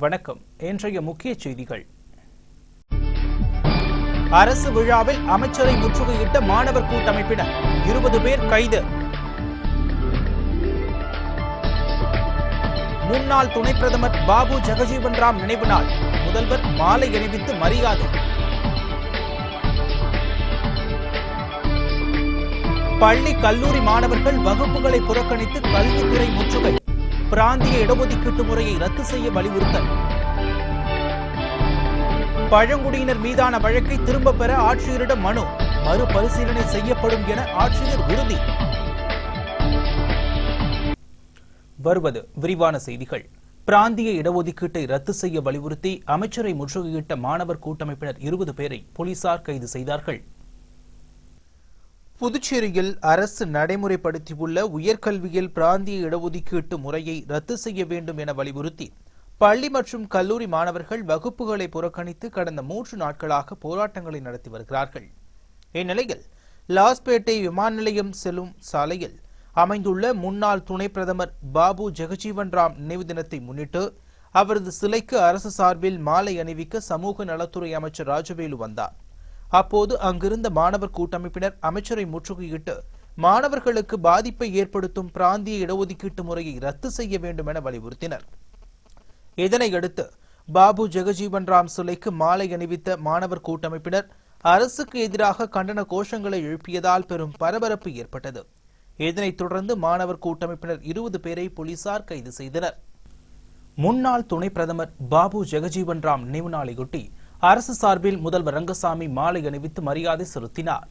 வணக்கம். இன்றைய முக்கிய செய்திகள். அரசு விழாவில் அமைச்சரை முற்றுகையிட்ட மாணவர் கூட்டமைப்பினர் 20 பேர் கைது. முன்னாள் துணை பிரதமர் பாபு ஜெகஜீவன் ராம் நினைவு நாள், முதல்வர் மாலை அணிவித்து மரியாதை. பள்ளி கல்லூரி மாணவர்கள் வகுப்புகளை புறக்கணித்து கல்வித்துறை முற்றுகை, பிராந்திய இடஒதுக்கீட்டு முறையை ரத்து செய்ய வலியுறுத்தல். பழங்குடியினர் மீதான வழக்கை திரும்பப் பெற ஆட்சியரிடம் மனு, மறுபரிசீலனை செய்யப்படும் என ஆட்சியர் உறுதி. வருவது விரிவான செய்திகள். பிராந்திய இடஒதுக்கீட்டை ரத்து செய்ய வலியுறுத்தி அமைச்சரை முற்றுகையிட்ட மாணவர் கூட்டமைப்பினர் 20 பேரை போலீசார் கைது செய்தார்கள். புதுச்சேரியில் அரசு நடைமுறைப்படுத்தியுள்ள உயர்கல்வியில் பிராந்திய இடஒதுக்கீட்டு முறையை ரத்து செய்ய வேண்டும் என வலியுறுத்தி பள்ளி மற்றும் கல்லூரி மாணவர்கள் வகுப்புகளை புறக்கணித்து கடந்த 3 நாட்களாக போராட்டங்களை நடத்தி வருகிறார்கள். இந்நிலையில் லாஸ்பேட்டை விமான நிலையம் செல்லும் சாலையில் அமைந்துள்ள முன்னாள் துணை பிரதமர் பாபு ஜெகஜீவன் ராம் நினைவு தினத்தை முன்னிட்டு அவரது சிலைக்கு அரசு சார்பில் மாலை அணிவிக்க சமூக நலத்துறை அமைச்சர் ராஜவேலு வந்தார். அப்போது அங்கிருந்த மாணவர் கூட்டமைப்பினர் அமைச்சரை முற்றுகையிட்டு மாணவர்களுக்கு பாதிப்பை ஏற்படுத்தும் பிராந்திய இடஒதுக்கீட்டு முறையை ரத்து செய்ய வேண்டும் என வலியுறுத்தினர். இதனையடுத்து பாபு ஜெகஜீவன் ராம் சிலைக்கு மாலை அணிவித்த மாணவர் கூட்டமைப்பினர் அரசுக்கு எதிராக கண்டன கோஷங்களை எழுப்பியதால் பெரும் பரபரப்பு ஏற்பட்டது. இதனைத் தொடர்ந்து மாணவர் கூட்டமைப்பினர் 20 பேரை போலீசார் கைது செய்தனர். முன்னாள் துணை பிரதமர் பாபு ஜெகஜீவன் ராம் நினைவு நாளையொட்டி அரசு சார்பில் முதல்வர் ரங்கசாமி மாலை அணிவித்து மரியாதை செலுத்தினார்.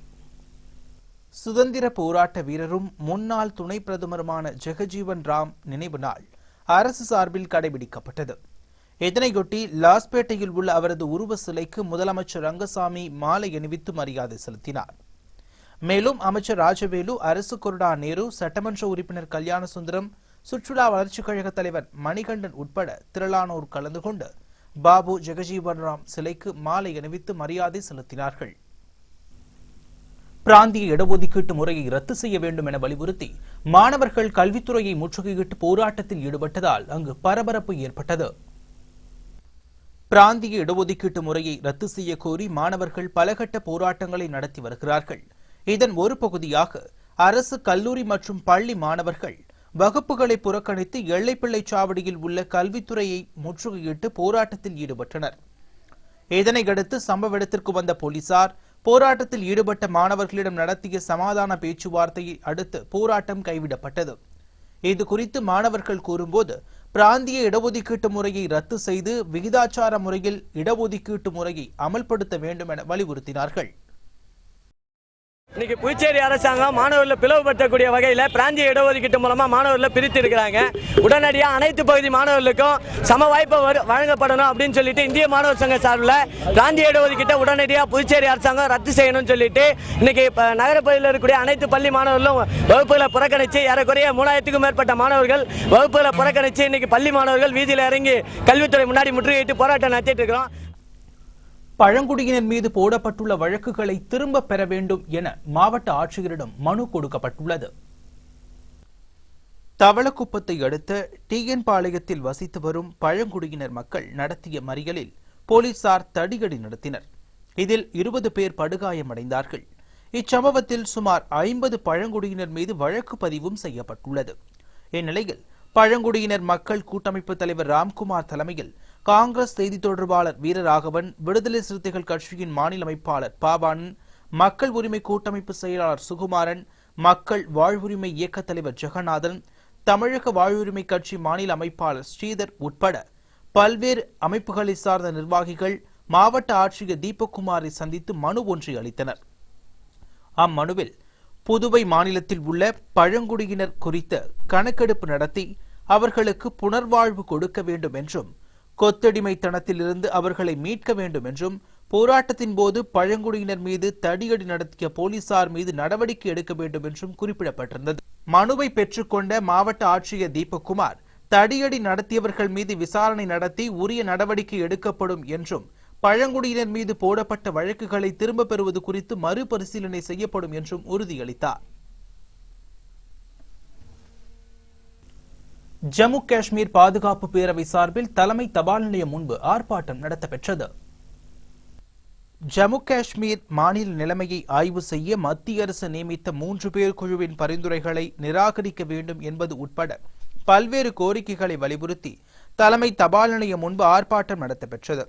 சுதந்திர போராட்ட வீரரும் முன்னாள் துணை பிரதமருமான ஜெகஜீவன் ராம் நினைவு நாள் அரசு சார்பில் கடைபிடிக்கப்பட்டது. இதனையொட்டி லாஸ்பேட்டையில் உள்ள அவரது உருவ சிலைக்கு முதலமைச்சர் ரங்கசாமி மாலை அணிவித்து மரியாதை செலுத்தினார். மேலும் அமைச்சர் ராஜவேலு, அரசு கொறடா நேரு, சட்டமன்ற உறுப்பினர் கல்யாண சுந்தரம், சுற்றுலா வளர்ச்சிக் கழக தலைவர் மணிகண்டன் உட்பட திரளானோர் கலந்து கொண்டு பாபு ஜெகஜீவன் ராம் சிலைக்கு மாலை அணிவித்து மரியாதை செலுத்தினார்கள். பிராந்திய இடஒதுக்கீட்டு முறையை ரத்து செய்ய வேண்டும் என வலியுறுத்தி மாணவர்கள் கல்வித்துறையை முற்றுகையிட்டு போராட்டத்தில் ஈடுபட்டதால் அங்கு பரபரப்பு ஏற்பட்டது. பிராந்திய இடஒதுக்கீட்டு முறையை ரத்து செய்ய கோரி மாணவர்கள் பலகட்ட போராட்டங்களை நடத்தி வருகிறார்கள். இதன் ஒரு பகுதியாக அரசு கல்லூரி மற்றும் பள்ளி மாணவர்கள் வகுப்புகளை புறக்கணித்து எல்லைப்பிள்ளை சாவடியில் உள்ள கல்வித்துறையை முற்றுகையிட்டு போராட்டத்தில் ஈடுபட்டனர். இதனையடுத்து சம்பவ இடத்திற்கு வந்த போலீசார் போராட்டத்தில் ஈடுபட்ட மாணவர்களிடம் நடத்திய சமாதான பேச்சுவார்த்தையை அடுத்து போராட்டம் கைவிடப்பட்டது. இதுகுறித்து மாணவர்கள் கூறும்போது, பிராந்திய இடஒதுக்கீட்டு முறையை ரத்து செய்து விகிதாச்சார முறையில் இடஒதுக்கீட்டு முறையை அமல்படுத்த வேண்டும் என வலியுறுத்தினார்கள். இன்னைக்கு புதுச்சேரி அரசாங்கம் மாணவர்களை பிளவுபடுத்தக்கூடிய வகையில் பிராந்திய இடஒதுக்கீட்டு மூலமாக மாணவர்களை பிரித்து இருக்கிறாங்க. உடனடியாக அனைத்து பகுதி மாணவர்களுக்கும் சம வாய்ப்பு வழங்கப்படணும் அப்படின்னு சொல்லிட்டு இந்திய மாணவர் சங்க சார்பில் பிராந்திய இடஒதுக்கீட்டை உடனடியாக புதுச்சேரி அரசாங்கம் ரத்து செய்யணும்னு சொல்லிட்டு இன்னைக்கு நகரப்பகுதியில் இருக்கக்கூடிய அனைத்து பள்ளி மாணவர்களும் வகுப்புகளை புறக்கணித்து ஏறக்குறைய 3000க்கும் மேற்பட்ட மாணவர்கள் வகுப்புகளை புறக்கணித்து இன்னைக்கு பள்ளி மாணவர்கள் வீதியில் இறங்கி கல்வித்துறை முன்னாடி முற்றுகையிட்டு போராட்டம் நடத்திட்டு இருக்கிறோம். பழங்குடியினர் மீது போடப்பட்டுள்ள வழக்குகளை திரும்ப பெற வேண்டும் என மாவட்ட ஆட்சியரிடம் மனு கொடுக்கப்பட்டுள்ளது. தவளக்குப்பத்தை அடுத்த டிஎன் பாளையத்தில் வசித்து வரும் பழங்குடியினர் மக்கள் நடத்திய மறியலில் போலீசார் தடியடி நடத்தினர். இதில் 20 பேர் படுகாயமடைந்தார்கள். இச்சம்பவத்தில் சுமார் 50 பழங்குடியினர் மீது வழக்கு பதிவும் செய்யப்பட்டுள்ளது. இந்நிலையில் பழங்குடியினர் மக்கள் கூட்டமைப்பு தலைவர் ராம்குமார் தலைமையில் காங்கிரஸ் செய்தி தொடர்பாளர் வீரராகவன், விடுதலை சிறுத்தைகள் கட்சியின் மாநில அமைப்பாளர் பாபானன், மக்கள் உரிமை கூட்டமைப்பு செயலாளர் சுகுமாரன், மக்கள் வாழ்வுரிமை இயக்க தலைவர் ஜெகநாதன், தமிழக வாழ்வுரிமை கட்சி மாநில அமைப்பாளர் ஸ்ரீதர் உட்பட பல்வேறு அமைப்புகளை சார்ந்த நிர்வாகிகள் மாவட்ட ஆட்சியர் தீபக்குமாரை சந்தித்து மனு ஒன்றை அளித்தனர். அம்மனுவில் புதுவை மாநிலத்தில் உள்ள பழங்குடியினர் குறித்த கணக்கெடுப்பு நடத்தி அவர்களுக்கு புனர்வாழ்வு கொடுக்க வேண்டும் என்றும், கொத்தடிமைத்தனத்திலிருந்து அவர்களை மீட்க வேண்டும் என்றும், போராட்டத்தின் போது பழங்குடியினர் மீது தடியடி நடத்திய போலீசார் மீது நடவடிக்கை எடுக்க வேண்டும் என்றும் குறிப்பிடப்பட்டிருந்தது. மனுவை பெற்றுக்கொண்ட மாவட்ட ஆட்சியர் தீபக்குமார், தடியடி நடத்தியவர்கள் மீது விசாரணை நடத்தி உரிய நடவடிக்கை எடுக்கப்படும் என்றும், பழங்குடியினர் மீது போடப்பட்ட வழக்குகளை திரும்ப பெறுவது குறித்து மறுபரிசீலனை செய்யப்படும் என்றும் உறுதியளித்தார். ஜம்மு காஷ்மீர் பாதுகாப்பு பேரவை சார்பில் தலைமை தபால் நிலையம் முன்பு ஆர்ப்பாட்டம் நடத்தப்பெற்றது. ஜம்மு காஷ்மீர் மாநில நிலைமையை ஆய்வு செய்ய மத்திய அரசு நியமித்த 3 பேர் குழுவின் பரிந்துரைகளை நிராகரிக்க வேண்டும் என்பது உட்பட பல்வேறு கோரிக்கைகளை வலியுறுத்தி தலைமை தபால் நிலையம் முன்பு ஆர்ப்பாட்டம் நடத்தப்பெற்றது.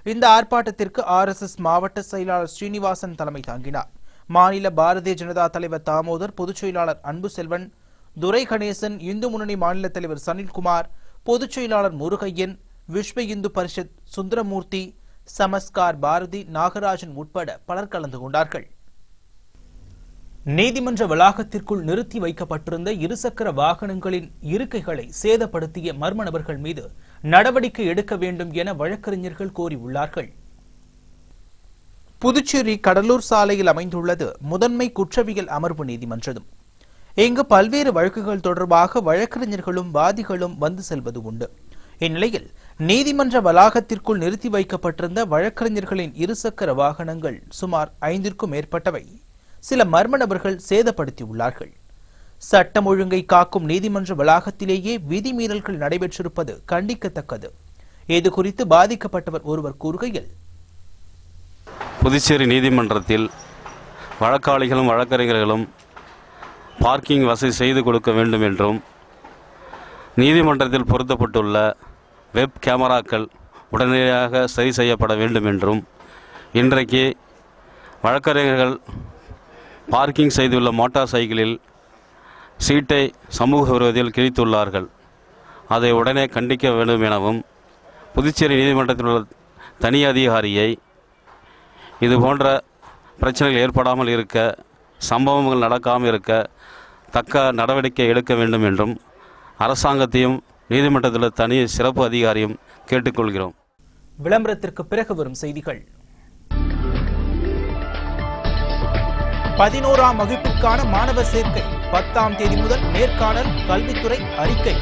இந்த ஆர்ப்பாட்டத்திற்கு RSS மாவட்ட செயலாளர் ஸ்ரீனிவாசன் தலைமை தாங்கினார். மாநில பாரதிய ஜனதா தலைவர் தாமோதர், பொதுச் செயலாளர் அன்பு செல்வன், துரை கணேசன், இந்து முன்னணி மாநில தலைவர் சனில்குமார், பொதுச் செயலாளர் முருகையன், விஸ்வ இந்து பரிஷத் சுந்தரமூர்த்தி, சமஸ்கார் பாரதி, நாகராஜன் உட்பட பலர் கலந்து கொண்டார்கள். நீதிமன்ற வளாகத்திற்குள் நிறுத்தி வைக்கப்பட்டிருந்த இருசக்கர வாகனங்களின் இருக்கைகளை சேதப்படுத்திய மர்ம நபர்கள் மீது நடவடிக்கை எடுக்க வேண்டும் என வழக்கறிஞர்கள் கோரியுள்ளார்கள். புதுச்சேரி கடலூர் சாலையில் அமைந்துள்ளது முதன்மை குற்றவியல் அமர்வு நீதிமன்றம். இங்கு பல்வேறு வழக்குகள் தொடர்பாக வழக்கறிஞர்களும் வாதிகளும் வந்து செல்வது உண்டு. இந்நிலையில் நீதிமன்ற வளாகத்திற்குள் நிறுத்தி வைக்கப்பட்டிருந்த வழக்கறிஞர்களின் இருசக்கர வாகனங்கள் சுமார் 5க்கும் மேற்பட்டவை சில மர்ம நபர்கள் சேதப்படுத்தியுள்ளார்கள். சட்டம் ஒழுங்கை காக்கும் நீதிமன்ற வளாகத்திலேயே விதிமீறல்கள் நடைபெற்றிருப்பது கண்டிக்கத்தக்கது. இது குறித்து பாதிக்கப்பட்டவர் ஒருவர் கூறுகையில், புதுச்சேரி நீதிமன்றத்தில் வழக்காளிகளும் வழக்கறிஞர்களும் பார்க்கிங் வசதி செய்து கொடுக்க வேண்டும் என்றும், நீதிமன்றத்தில் பொருத்தப்பட்டுள்ள வெப் கேமராக்கள் உடனடியாக சரி செய்யப்பட வேண்டும் என்றும், இன்றைக்கு வழக்கறிஞர்கள் பார்க்கிங் செய்துள்ள மோட்டார் சைக்கிளில் சீட்டை சமூக விரோதியில் கிழித்துள்ளார்கள், அதை உடனே கண்டிக்க வேண்டும் எனவும், புதுச்சேரி நீதிமன்றத்தில் உள்ள தனி அதிகாரியை இதுபோன்ற பிரச்சனைகள் ஏற்படாமல் இருக்க, சம்பவங்கள் நடக்காமல் இருக்க தக்க நடவடிக்கை எடுக்க வேண்டும் என்றும் அரசாங்கத்தையும் நீதிமன்றத்தில் தனி சிறப்பு அதிகாரியும் கேட்டுக்கொள்கிறோம். விளம்பரத்திற்கு பிறகு வரும் செய்திகள். 11ஆம் வகுப்பிற்கான மாணவர் சேர்க்கை 10ஆம் தேதி முதல் நேர்காணல், கல்வித்துறை அறிக்கை.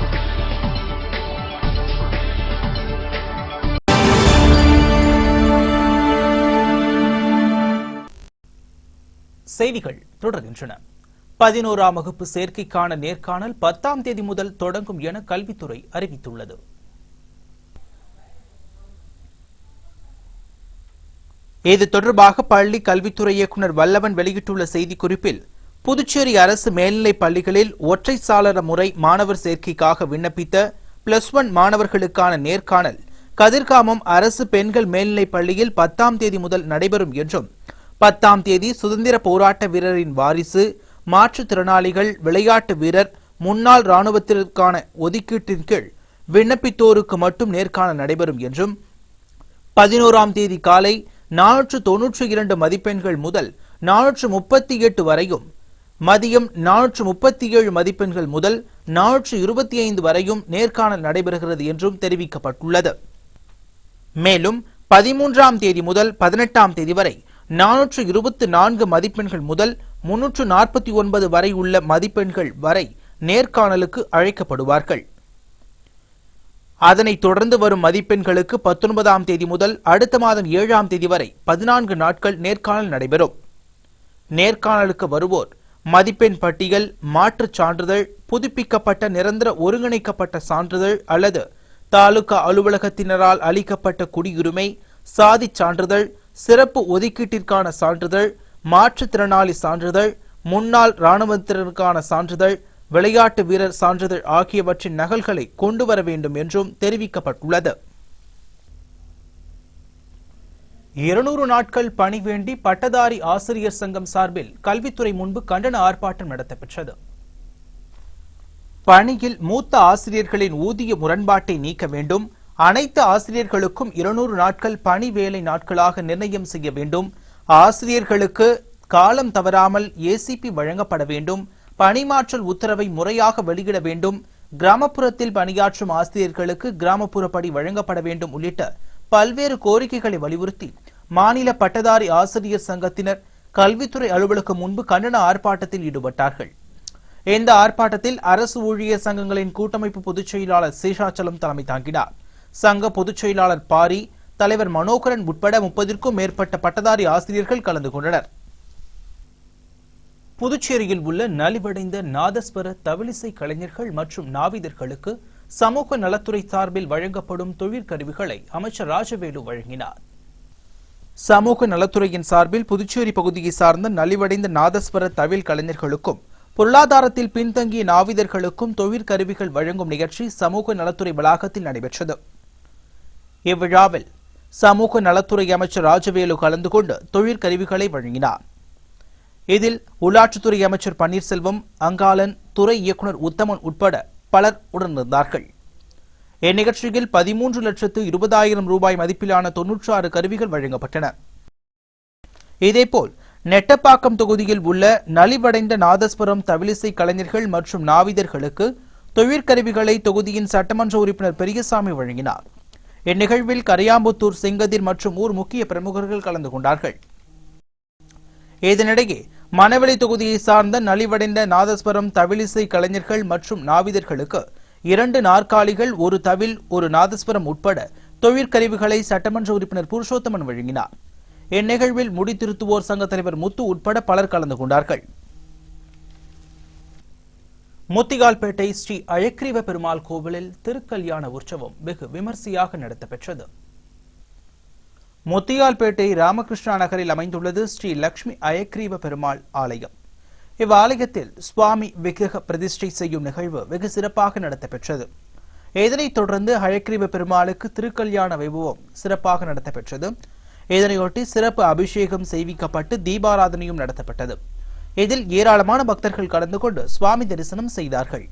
செய்திகள் தொடர்கின்றன. 11ஆம் வகுப்பு சேர்க்கைக்கான நேர்காணல் 10ஆம் தேதி முதல் தொடங்கும் என கல்வித்துறை அறிவித்துள்ளது. இது தொடர்பாக பள்ளி கல்வித்துறை இயக்குநர் வல்லவன் வெளியிட்டுள்ள செய்திக்குறிப்பில், புதுச்சேரி அரசு மேல்நிலைப் பள்ளிகளில் ஒற்றை சாளர முறை மாணவர் சேர்க்கைக்காக விண்ணப்பித்த +1 மாணவர்களுக்கான நேர்காணல் கதிர்காமம் அரசு பெண்கள் மேல்நிலைப் பள்ளியில் 10ஆம் தேதி முதல் நடைபெறும் என்றும், 10ஆம் தேதி சுதந்திர போராட்ட வீரரின் வாரிசு, மாற்றுத்திறனாளிகள், விளையாட்டு வீரர், முன்னாள் இராணுவத்திற்கான ஒதுக்கீட்டின் கீழ் விண்ணப்பித்தோருக்கு மட்டும் நேர்காணல் நடைபெறும் என்றும், 11ஆம் தேதி காலை 492 மதிப்பெண்கள் முதல் 438 வரையும், மதியம் 437 மதிப்பெண்கள் முதல் 425 வரையும் நேர்காணல் நடைபெறுகிறது என்றும் தெரிவிக்கப்பட்டுள்ளது. மேலும் 13ஆம் தேதி முதல் 18ஆம் தேதி வரை 424 மதிப்பெண்கள் முதல் 349 வரை உள்ள மதிப்பெண்கள் வரை நேர்காணலுக்கு அழைக்கப்படுவார்கள். அதனைத் தொடர்ந்து வரும் மதிப்பெண்களுக்கு 19ஆம் தேதி முதல் அடுத்த மாதம் 7ஆம் தேதி வரை 14 நாட்கள் நேர்காணல் நடைபெறும். நேர்காணலுக்கு வருவோர் மதிப்பெண் பட்டியல், மாற்றுச் சான்றிதழ், புதுப்பிக்கப்பட்ட நிரந்தர ஒருங்கிணைக்கப்பட்ட சான்றிதழ் அல்லது தாலுகா அலுவலகத்தினரால் அளிக்கப்பட்ட குடியுரிமை, சாதி சான்றிதழ், சிறப்பு ஒதுக்கீட்டிற்கான சான்றிதழ், மாற்றுத்திறனாளி சான்றிதழ், முன்னாள் இராணுவத்தினருக்கான சான்றிதழ், விளையாட்டு வீரர் சான்றிதழ் ஆகியவற்றின் நகல்களை கொண்டு வர வேண்டும் என்றும் தெரிவிக்கப்பட்டுள்ளது. 200 நாட்கள் பணி வேண்டி பட்டதாரி ஆசிரியர் சங்கம் சார்பில் கல்வித்துறை முன்பு கண்டன ஆர்ப்பாட்டம் நடத்தப்பெற்றது. பணியில் மூத்த ஆசிரியர்களின் ஊதிய முரண்பாட்டை நீக்க வேண்டும், அனைத்து ஆசிரியர்களுக்கும் 200 நாட்கள் பணி வேலை நாட்களாக நிர்ணயம் செய்ய வேண்டும், ஆசிரியர்களுக்கு காலம் தவறாமல் ACP வழங்கப்பட வேண்டும், பணிமாற்றல் உத்தரவை முறையாக வெளியிட வேண்டும், கிராமப்புறத்தில் பணியாற்றும் ஆசிரியர்களுக்கு கிராமப்புறப்படி வழங்கப்பட வேண்டும் உள்ளிட்ட பல்வேறு கோரிக்கைகளை வலியுறுத்தி மாநில பட்டதாரி ஆசிரியர் சங்கத்தினர் கல்வித்துறை அலுவலகம் முன்பு கண்டன ஆர்ப்பாட்டத்தில் ஈடுபட்டார்கள். இந்த ஆர்ப்பாட்டத்தில் அரசு ஊழியர் சங்கங்களின் கூட்டமைப்பு பொதுச் செயலாளர் சேஷாச்சலம் தலைமை தாங்கினார். சங்க பொதுச் செயலாளர் பாரி, தலைவர் மனோகரன் உட்பட 30க்கும் மேற்பட்ட பட்டதாரி ஆசிரியர்கள் கலந்து கொண்டனர். புதுச்சேரியில் உள்ள நலிவடைந்த நாதஸ்வர தவிலிசை கலைஞர்கள் மற்றும் நாவிதர்களுக்கு சமூக நலத்துறை சார்பில் வழங்கப்படும் தொழிற்கருவிகளை அமைச்சர் ராஜவேலு வழங்கினார். சமூக நலத்துறையின் சார்பில் புதுச்சேரி பகுதியை சார்ந்த நலிவடைந்த நாதஸ்வர தவில் கலைஞர்களுக்கும் பொருளாதாரத்தில் பின்தங்கிய நாவிதர்களுக்கும் தொழிற்கருவிகள் வழங்கும் நிகழ்ச்சி சமூக நலத்துறை வளாகத்தில் நடைபெற்றது. இவ்விழாவில் சமூக நலத்துறை அமைச்சர் ராஜவேலு கலந்து கொண்டு தொழிற்கருவிகளை வழங்கினார். இதில் உள்ளாட்சித்துறை அமைச்சர் பன்னீர்செல்வம், அங்காளன், துறை இயக்குநர் உத்தமன் உட்பட பலர் உடனிருந்தார்கள். இந்நிகழ்ச்சியில் 13,20,000 ரூபாய் மதிப்பிலான 96 கருவிகள் வழங்கப்பட்டன. இதேபோல் நெட்டப்பாக்கம் தொகுதியில் உள்ள நலிவடைந்த நாதஸ்வரம் தவிலிசை கலைஞர்கள் மற்றும் நாவிதர்களுக்கு தொழிற்கருவிகளை தொகுதியின் சட்டமன்ற உறுப்பினர் பெரியசாமி வழங்கினார். இந்நிகழ்வில் கரையாம்புத்தூர், செங்கதிர் மற்றும் ஊர் முக்கிய பிரமுகர்கள் கலந்து கொண்டார்கள். இதனிடையே மணவெளி தொகுதியை சார்ந்த நலிவடைந்த நாதஸ்வரம் தவிலிசை கலைஞர்கள் மற்றும் நாவிதர்களுக்கு 2 நாற்காலிகள், 1 தவில், 1 நாதஸ்வரம் உட்பட தொழிற்கருவிகளை சட்டமன்ற உறுப்பினர் புருஷோத்தமன் வழங்கினார். இந்நிகழ்வில் முடித்திருத்துவோர் சங்க தலைவர் முத்து உட்பட பலர் கலந்து கொண்டார்கள். முத்தியால்பேட்டை ஸ்ரீ அயக்ரீவ பெருமாள் கோவிலில் திருக்கல்யாண உற்சவம் வெகு விமர்சையாக நடத்தப்பெற்றது. முத்தியால்பேட்டை ராமகிருஷ்ணா நகரில் அமைந்துள்ளது ஸ்ரீ லட்சுமி அயக்ரீவ பெருமாள் ஆலயம். இவ்வாலயத்தில் சுவாமி விக்கிரக பிரதிஷ்டை செய்யும் நிகழ்வு வெகு சிறப்பாக நடத்தப்பெற்றது. இதனைத் தொடர்ந்து அயக்ரீவ பெருமாளுக்கு திருக்கல்யாண வைபவம் சிறப்பாக நடத்தப்பெற்றது. இதனையொட்டி சிறப்பு அபிஷேகம் செய்விக்கப்பட்டு தீபாராதனையும் நடத்தப்பட்டது. இதில் ஏராளமான பக்தர்கள் கலந்து கொண்டு சுவாமி தரிசனம் செய்தார்கள்.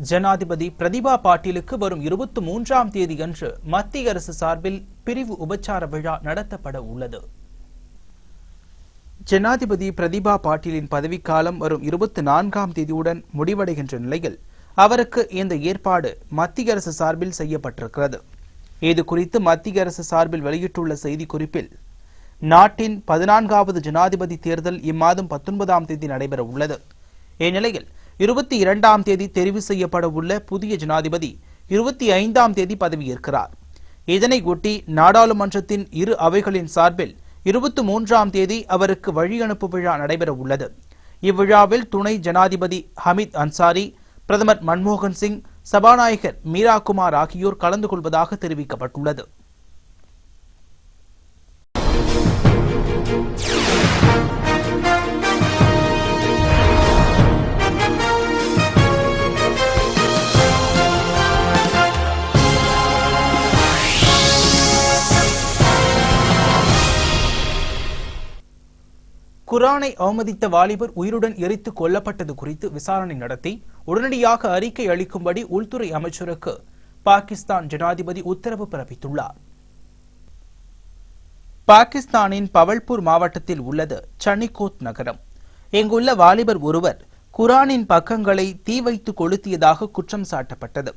ஜனாதிபதி பிரதிபா பாட்டீலுக்கு வரும் 23ஆம் தேதியன்று மத்திய அரசு சார்பில் பிரிவு உபச்சார விழா நடத்தப்பட உள்ளது. ஜனாதிபதி பிரதிபா பாட்டீலின் பதவிக்காலம் வரும் 24ஆம் தேதியுடன் முடிவடைகின்ற நிலையில் அவருக்கு இந்த ஏற்பாடு மத்திய அரசு சார்பில் செய்யப்பட்டிருக்கிறது. இது குறித்து மத்திய அரசு சார்பில் வெளியிட்டுள்ள செய்திக்குறிப்பில், நாட்டின் 14வது ஜனாதிபதி தேர்தல் இம்மாதம் 19ஆம் தேதி நடைபெற உள்ளது. இந்நிலையில் 22ஆம் தேதி தெரிவு செய்யப்பட உள்ள புதிய ஜனாதிபதி 25ஆம் தேதி பதவியேற்கிறார். இதனை ஒட்டி நாடாளுமன்றத்தின் இரு அவைகளின் சார்பில் 23ஆம் தேதி அவருக்கு வழி அனுப்பு விழா நடைபெற உள்ளது. இவ்விழாவில் துணை ஜனாதிபதி ஹமீத் அன்சாரி, பிரதமர் மன்மோகன் சிங், சபாநாயகர் மீரா குமார் ஆகியோர் கலந்து கொள்வதாக தெரிவிக்கப்பட்டுள்ளது. குரானை அவமதித்த வாலிபர் உயிருடன் எரித்து கொல்லப்பட்டது குறித்து விசாரணை நடத்தி உடனடியாக அறிக்கை அளிக்கும்படி உள்துறை அமைச்சருக்கு பாகிஸ்தான் ஜனாதிபதி உத்தரவு பிறப்பித்துள்ளார். பாகிஸ்தானின் பவல்பூர் மாவட்டத்தில் உள்ளது சனிகோத் நகரம். இங்குள்ள வாலிபர் ஒருவர் குரானின் பக்கங்களை தீ வைத்து கொளுத்தியதாக குற்றம் சாட்டப்பட்டது.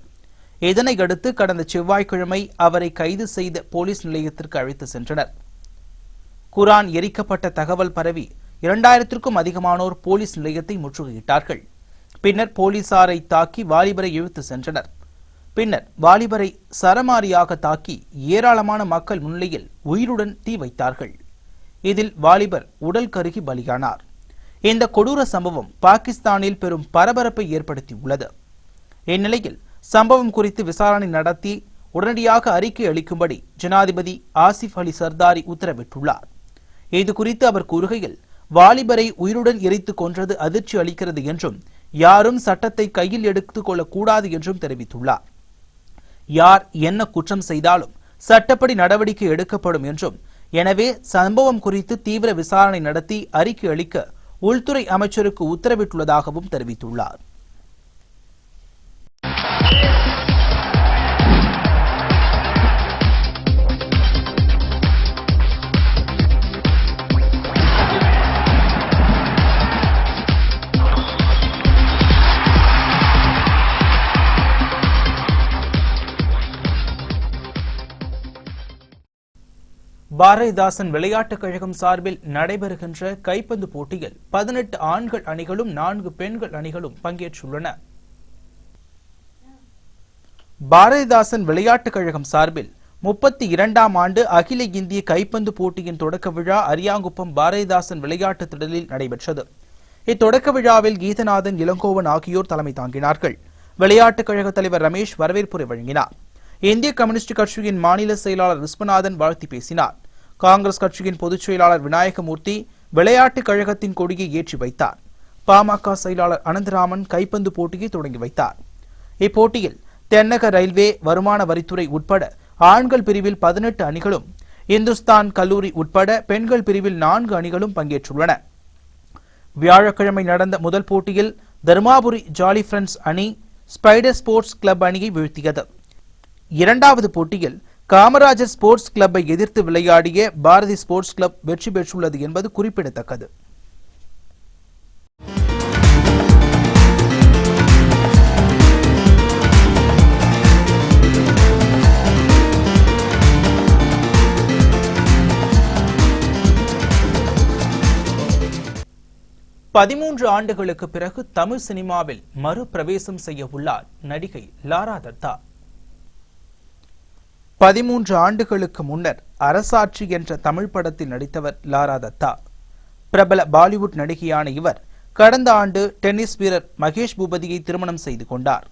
இதனையடுத்து கடந்த செவ்வாய்க்கிழமை அவரை கைது செய்த போலீஸ் நிலையத்திற்கு அழைத்து சென்றனர். குரான் எரிக்கப்பட்ட தகவல் பரவி 2000க்கும் அதிகமானோர் போலீஸ் நிலையத்தை முற்றுகையிட்டார்கள். பின்னர் போலீசாரை தாக்கி வாலிபரை இழுத்து சென்றனர். பின்னர் வாலிபரை சரமாரியாக தாக்கி ஏராளமான மக்கள் முன்னிலையில் உயிருடன் தீ வைத்தார்கள். இதில் வாலிபர் உடல் கருகி பலியானார். இந்த கொடூர சம்பவம் பாகிஸ்தானில் பெரும் பரபரப்பை ஏற்படுத்தியுள்ளது. இந்நிலையில் சம்பவம் குறித்து விசாரணை நடத்தி உடனடியாக அறிக்கை அளிக்கும்படி ஜனாதிபதி ஆசிப் அலி சர்தாரி உத்தரவிட்டுள்ளார். இது குறித்து அவர் கூறுகையில், வாலிபரை உயிருடன் எரித்து கொன்றது அதிர்ச்சி அளிக்கிறது என்றும் யாரும் சட்டத்தை கையில் எடுத்துக் கொள்ளக்கூடாது என்றும் தெரிவித்துள்ளார். யார் என்ன குற்றம் செய்தாலும் சட்டப்படி நடவடிக்கை எடுக்கப்படும் என்றும், எனவே சம்பவம் குறித்து தீவிர விசாரணை நடத்தி அறிக்கை அளிக்க உள்துறை அமைச்சருக்கு உத்தரவிட்டுள்ளதாகவும் தெரிவித்துள்ளார். பாரதிதாசன் விளையாட்டுக் கழகம் சார்பில் நடைபெறுகின்ற கைப்பந்து போட்டியில் 18 ஆண்கள் அணிகளும் 4 பெண்கள் அணிகளும் பங்கேற்றுள்ளன. பாரதிதாசன் விளையாட்டுக் கழகம் சார்பில் 32ஆம் ஆண்டு அகில இந்திய கைப்பந்து போட்டியின் தொடக்க விழா அரியாங்குப்பம் பாரதிதாசன் விளையாட்டு திடலில் நடைபெற்றது. இத்தொடக்க விழாவில் கீதநாதன், இளங்கோவன் ஆகியோர் தலைமை தாங்கினார்கள். விளையாட்டுக் கழக தலைவர் ரமேஷ் வரவேற்புரை வழங்கினார். இந்திய கம்யூனிஸ்ட் கட்சியின் மாநில செயலாளர் விஸ்வநாதன் வாழ்த்தி பேசினார். காங்கிரஸ் கட்சியின் பொதுச் செயலாளர் விநாயகமூர்த்தி விளையாட்டுக் கழகத்தின் கொடியை ஏற்றி வைத்தார். பாமக செயலாளர் அனந்தராமன் கைப்பந்து போட்டியை தொடங்கி வைத்தார். இப்போட்டியில் தென்னக ரயில்வே, வருமான வரித்துறை உட்பட ஆண்கள் பிரிவில் 18 அணிகளும், இந்துஸ்தான் கல்லூரி உட்பட பெண்கள் பிரிவில் 4 அணிகளும் பங்கேற்றுள்ளன. வியாழக்கிழமை நடந்த முதல் போட்டியில் தருமாபுரி ஜாலி ஃப்ரெண்ட்ஸ் அணி ஸ்பைடர் ஸ்போர்ட்ஸ் கிளப் அணியை வீழ்த்தியது. இரண்டாவது போட்டியில் காமராஜர் ஸ்போர்ட்ஸ் கிளப்பை எதிர்த்து விளையாடிய பாரதி ஸ்போர்ட்ஸ் கிளப் வெற்றி பெற்றுள்ளது என்பது குறிப்பிடத்தக்கது. பதிமூன்று ஆண்டுகளுக்கு பிறகு தமிழ் சினிமாவில் மறுபிரவேசம் செய்ய உள்ளார் நடிகை லாரா தத்தா. 13 ஆண்டுகளுக்கு முன்னர் அரசாட்சி என்ற தமிழ் படத்தில் நடித்தவர் லாரா தத்தா. பிரபல பாலிவுட் நடிகையான இவர் கடந்த ஆண்டு டென்னிஸ் வீரர் மகேஷ் பூபதியை திருமணம் செய்து கொண்டார்.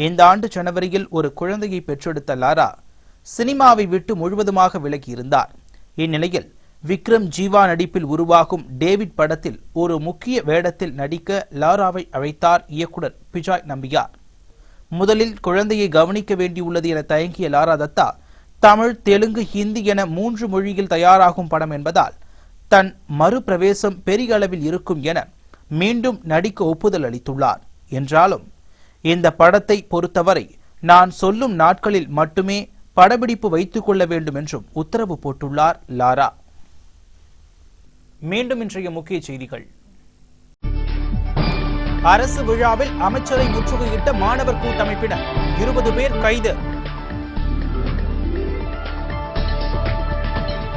இந்த ஆண்டு ஜனவரியில் ஒரு குழந்தையை பெற்றெடுத்த லாரா சினிமாவை விட்டு முழுவதுமாக விலகியிருந்தார். இந்நிலையில் விக்ரம் ஜீவா நடிப்பில் உருவாகும் டேவிட் படத்தில் ஒரு முக்கிய வேடத்தில் நடிக்க லாராவை அழைத்தார் இயக்குனர் பிஜாய் நம்பியார். முதலில் குழந்தையை கவனிக்க வேண்டியுள்ளது என தயங்கிய லாரா தத்தா தமிழ், தெலுங்கு, ஹிந்தி என 3 மொழியில் தயாராகும் படம் என்பதால் தன் மறுபிரவேசம் பெரிய அளவில் இருக்கும் என மீண்டும் நடிக்க ஒப்புதல் அளித்துள்ளார். என்றாலும் இந்த படத்தை பொறுத்தவரை நான் சொல்லும் நாட்களில் மட்டுமே படப்பிடிப்பு வைத்துக் கொள்ள வேண்டும் என்றும் உத்தரவு போட்டுள்ளார் லாரா. மீண்டும் இன்றைய முக்கிய செய்திகள். அரசு விழாவில் அமைச்சரை முற்றுகையிட்ட மாணவர் கூட்டமைப்பினர் 20 பேர் கைது.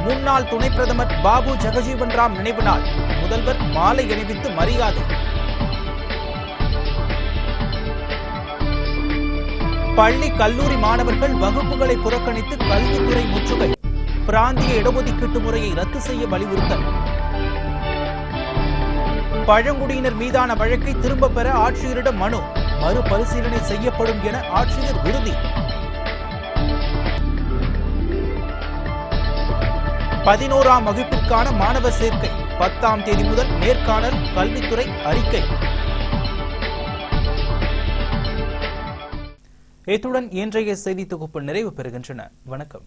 முன்னாள் துணை பிரதமர் பாபு ஜெகஜீவன் ராம் நினைவு நாள், முதல்வர் மாலை அணிவித்து மரியாதை. பள்ளி, கல்லூரி மாணவர்கள் வகுப்புகளை புறக்கணித்து கல்வித்துறை முற்றுகை, பிராந்திய இடஒதுக்கீட்டு முறையை ரத்து செய்ய வலியுறுத்தல். பழங்குடியினர் மீதான வழக்கை திரும்பப் பெற ஆட்சியரிடம் மனு, மறுபரிசீலனை செய்யப்படும் என ஆட்சியர் உறுதி. 11ஆம் வகுப்பிற்கான மாணவர் சேர்க்கை 10ஆம் தேதி முதல் நேர்காணல், கல்வித்துறை அறிக்கை. இத்துடன் இன்றைய செய்தி தொகுப்பு நிறைவு பெறுகின்றன. வணக்கம்.